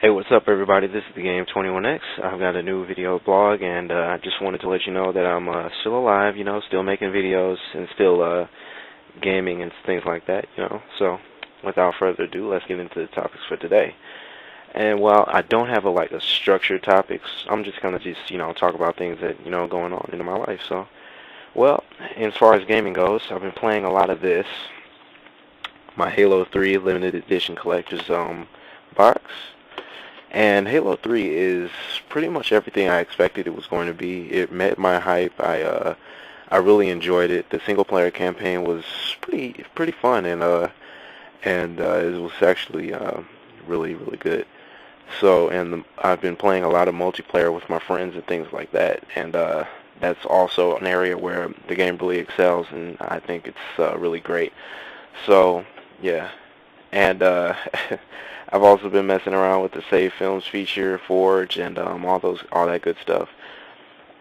Hey, what's up, everybody? This is the Game 21X. I've got a new video blog, and I just wanted to let you know that I'm still alive, still making videos and still gaming and things like that. So, without further ado, let's get into the topics for today. And while I don't have a structured topics, I'm just gonna talk about things that going on in my life. So, well, as far as gaming goes, I've been playing a lot of this. My Halo 3 limited edition collector's box. And Halo 3 is pretty much everything I expected it was going to be. It met my hype. I really enjoyed it. The single player campaign was pretty fun, and it was actually really good. So, and I've been playing a lot of multiplayer with my friends and things like that, and that's also an area where the game really excels, and I think it's really great. So, yeah. And I've also been messing around with the Save Films feature, Forge, and all that good stuff.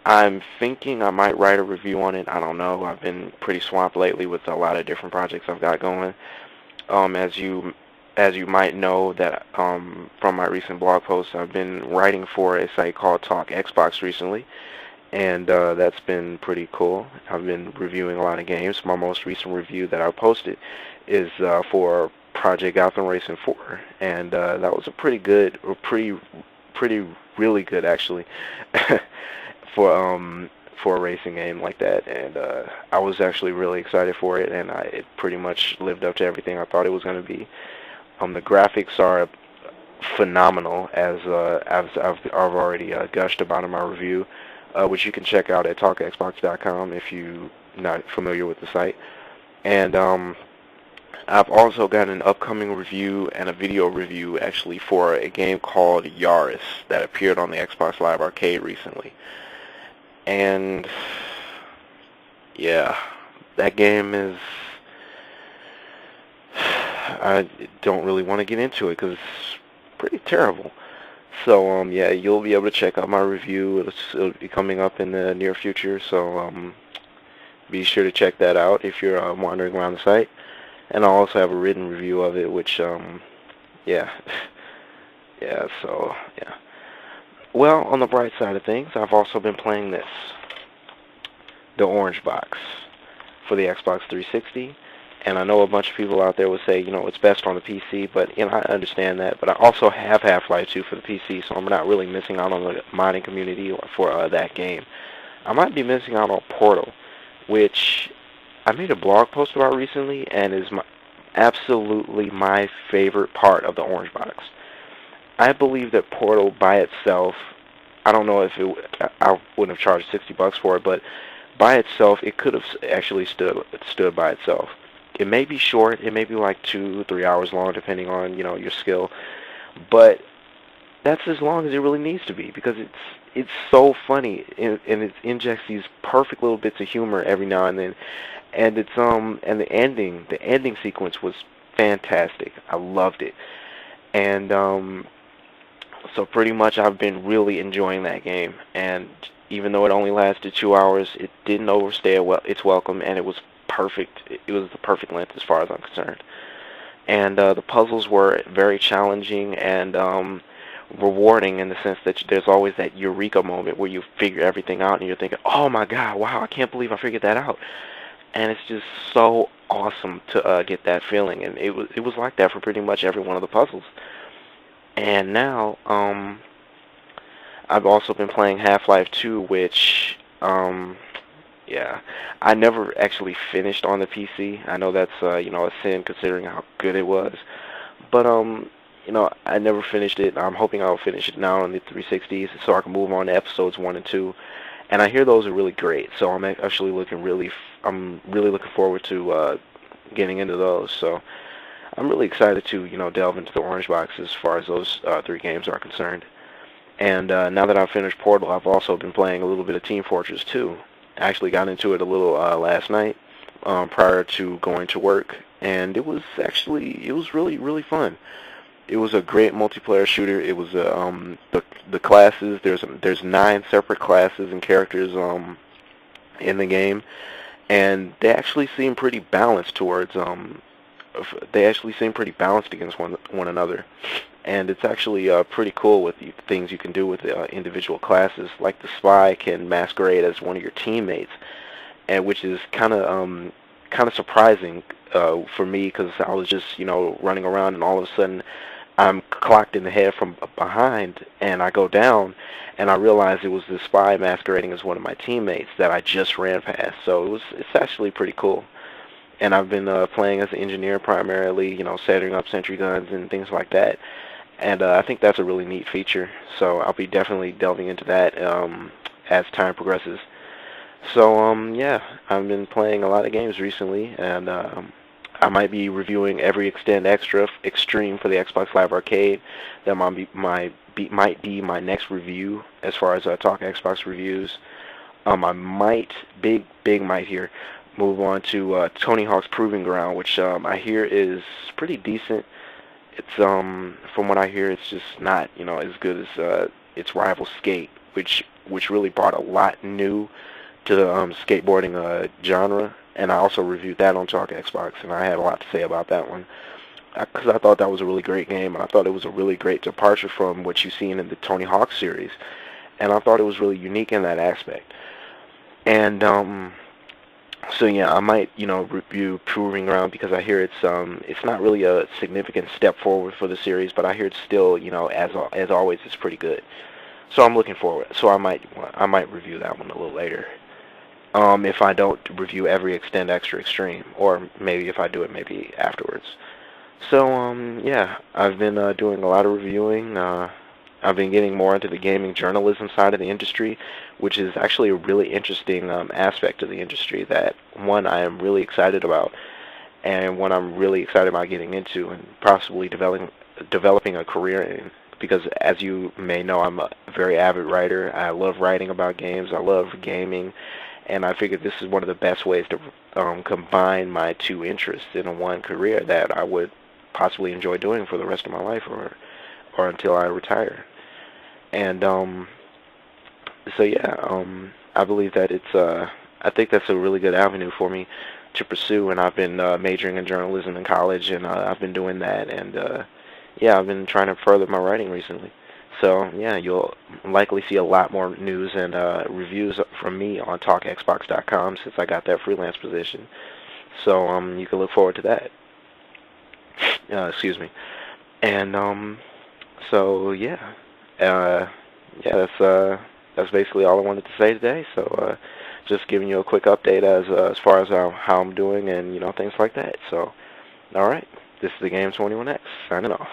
I'm thinking I might write a review on it. I don't know. I've been pretty swamped lately with a lot of different projects I've got going. As you might know that from my recent blog posts, I've been writing for a site called Talk Xbox recently, and that's been pretty cool. I've been reviewing a lot of games. My most recent review that I posted is for Project Gotham Racing 4, and that was a really good actually for a racing game like that, and I was actually really excited for it, and it pretty much lived up to everything I thought it was going to be. The graphics are phenomenal, as I've already gushed about in my review, which you can check out at talkxbox.com if you're not familiar with the site. And I've also got an upcoming review and a video review actually for a game called Yaris that appeared on the Xbox Live Arcade recently. And yeah, that game is, I don't really want to get into it because it's pretty terrible. So yeah, you'll be able to check out my review. It'll be coming up in the near future, so be sure to check that out if you're wandering around the site. And I'll also have a written review of it, which, yeah. So, yeah. Well, on the bright side of things, I've also been playing this. The Orange Box for the Xbox 360. And I know a bunch of people out there would say, it's best on the PC, but, I understand that. But I also have Half-Life 2 for the PC, so I'm not really missing out on the modding community for that game. I might be missing out on Portal, which I made a blog post about recently, and is absolutely my favorite part of the Orange Box. I believe that Portal by itself, I don't know if I wouldn't have charged $60 for it, but by itself, it could have actually stood by itself. It may be short, it may be like 2-3 hours long, depending on your skill, but that's as long as it really needs to be, because it's so funny, and it injects these perfect little bits of humor every now and then. And it's and the ending sequence was fantastic. I loved it. And so pretty much I've been really enjoying that game. And even though it only lasted 2 hours, it didn't overstay its welcome, and it was perfect. It was the perfect length as far as I'm concerned. And the puzzles were very challenging and rewarding, in the sense that there's always that eureka moment where you figure everything out and you're thinking, oh my god, wow, I can't believe I figured that out. And it's just so awesome to get that feeling, and it was like that for pretty much every one of the puzzles. And now I've also been playing Half-Life 2, which yeah, I never actually finished on the PC. I know that's a sin considering how good it was, but I never finished it. I'm hoping I'll finish it now on the 360s so I can move on to episodes 1 and 2. And I hear those are really great, so I'm actually I'm really looking forward to getting into those. So I'm really excited to delve into the Orange Box as far as those 3 games are concerned. And now that I've finished Portal, I've also been playing a little bit of Team Fortress 2. I actually got into it a little last night prior to going to work, and it was really fun. It was a great multiplayer shooter. It was the classes. There's 9 separate classes and characters in the game, and they actually seem pretty balanced against one another. and it's actually pretty cool with the things you can do with individual classes. Like the spy can masquerade as one of your teammates, and which is kind of surprising for me because I was just running around and all of a sudden I'm clocked in the head from behind and I go down and I realize it was the spy masquerading as one of my teammates that I just ran past. So it's actually pretty cool. And I've been playing as an engineer primarily, setting up sentry guns and things like that. And I think that's a really neat feature. So I'll be definitely delving into that as time progresses. So yeah, I've been playing a lot of games recently, and I might be reviewing every Extend Extra Extreme for the Xbox Live Arcade. That might be my next review as far as Talk Xbox reviews. I might, big might here, move on to Tony Hawk's Proving Ground, which I hear is pretty decent. It's from what I hear, it's just not as good as its rival Skate, which really brought a lot new to the skateboarding genre, and I also reviewed that on Talk Xbox, and I had a lot to say about that one because I thought that was a really great game, and I thought it was a really great departure from what you've seen in the Tony Hawk series, and I thought it was really unique in that aspect. And so yeah, I might review Proving Ground because I hear it's not really a significant step forward for the series, but I hear it's still as always it's pretty good. So I'm looking forward. So I might review that one a little later. If I don't review every Extend Extra Extreme, or maybe if I do it maybe afterwards. So yeah, I've been doing a lot of reviewing. I've been getting more into the gaming journalism side of the industry, which is actually a really interesting aspect of the industry that one I am really excited about, and one I'm really excited about getting into and possibly developing a career in. Because as you may know, I'm a very avid writer. I love writing about games. I love gaming. And I figured this is one of the best ways to combine my two interests in one career that I would possibly enjoy doing for the rest of my life, or until I retire. And so yeah, I believe that I think that's a really good avenue for me to pursue. And I've been majoring in journalism in college, and I've been doing that. And yeah, I've been trying to further my writing recently. So yeah, you'll likely see a lot more news and reviews from me on TalkXbox.com since I got that freelance position. So you can look forward to that. Excuse me. And so yeah, yeah, that's basically all I wanted to say today. So just giving you a quick update as far as how I'm doing and things like that. So all right, this is the Game 21X signing off.